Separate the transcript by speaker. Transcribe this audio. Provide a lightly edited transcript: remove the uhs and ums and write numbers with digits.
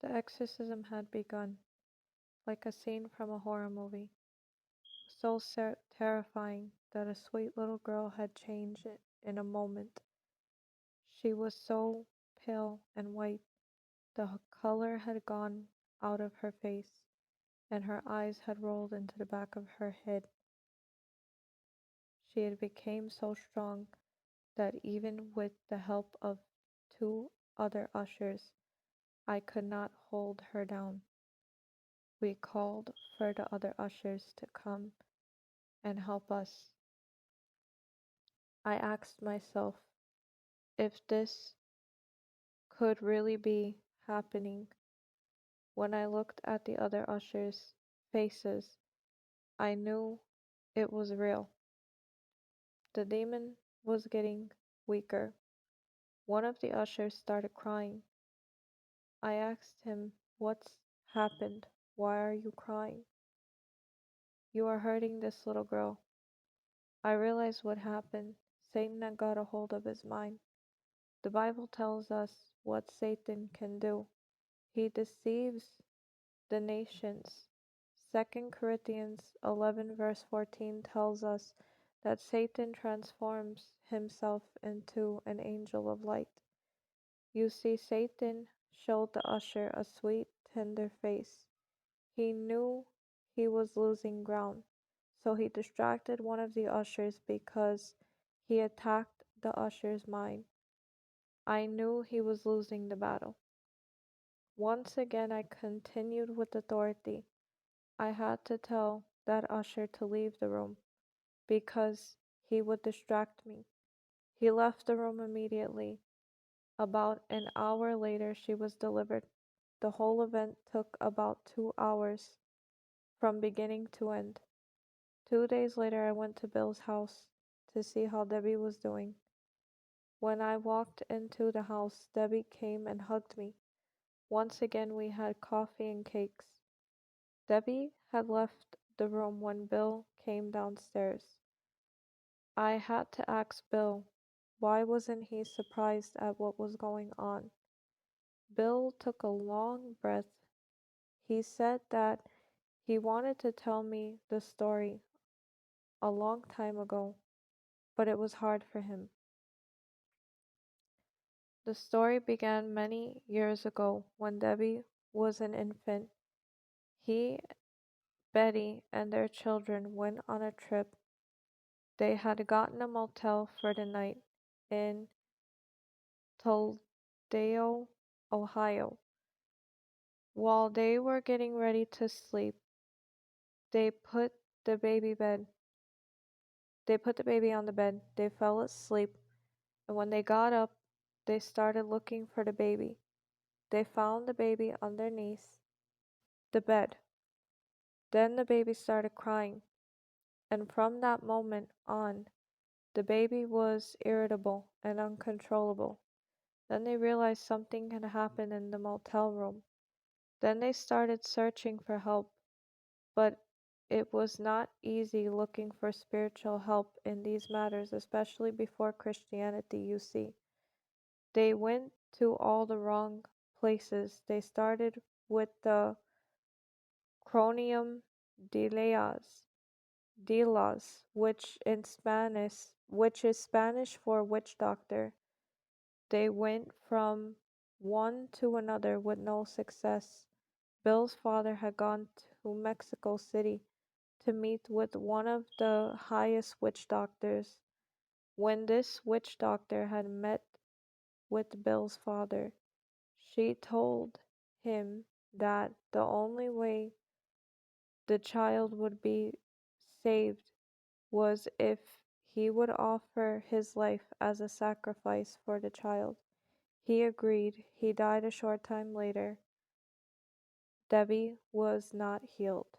Speaker 1: The exorcism had begun, like a scene from a horror movie, so terrifying that a sweet little girl had changed in a moment. She was so pale and white, the color had gone out of her face, and her eyes had rolled into the back of her head. She had become so strong that even with the help of two other ushers, I could not hold her down. We called for the other ushers to come and help us. I asked myself if this could really be happening. When I looked at the other ushers' faces, I knew it was real. The demon was getting weaker. One of the ushers started crying. I asked him, "What's happened? Why are you crying?" "You are hurting this little girl." I realized what happened. Satan had got a hold of his mind. The Bible tells us what Satan can do. He deceives the nations. 2 Corinthians 11 verse 14 tells us that Satan transforms himself into an angel of light. You see, Satan showed the usher a sweet, tender face. He knew he was losing ground, so he distracted one of the ushers because he attacked the usher's mind. I knew he was losing the battle. Once again, I continued with authority. I had to tell that usher to leave the room because he would distract me. He left the room immediately. About an hour later, she was delivered. The whole event took about 2 hours from beginning to end. 2 days later, I went to Bill's house to see how Debbie was doing. When I walked into the house, Debbie came and hugged me. Once again, we had coffee and cakes. Debbie had left the room when Bill came downstairs. I had to ask Bill, why wasn't he surprised at what was going on? Bill took a long breath. He said that he wanted to tell me the story a long time ago, but it was hard for him. The story began many years ago when Debbie was an infant. He, Betty, and their children went on a trip. They had gotten a motel for the night in Toledo, Ohio. While they were getting ready to sleep, they put the baby bed. They put the baby on the bed. They fell asleep, and when they got up, they started looking for the baby. They found the baby underneath the bed. Then the baby started crying, and from that moment on, the baby was irritable and uncontrollable. Then they realized something had happened in the motel room. Then they started searching for help, but it was not easy looking for spiritual help in these matters, especially before Christianity, you see. They went to all the wrong places. They started with the Cronium de las, which is Spanish for witch doctor. They went from one to another with no success. Bill's father had gone to Mexico City to meet with one of the highest witch doctors. When this witch doctor had met with Bill's father, she told him that the only way the child would be saved was if he would offer his life as a sacrifice for the child. He agreed. He died a short time later. Debbie was not healed.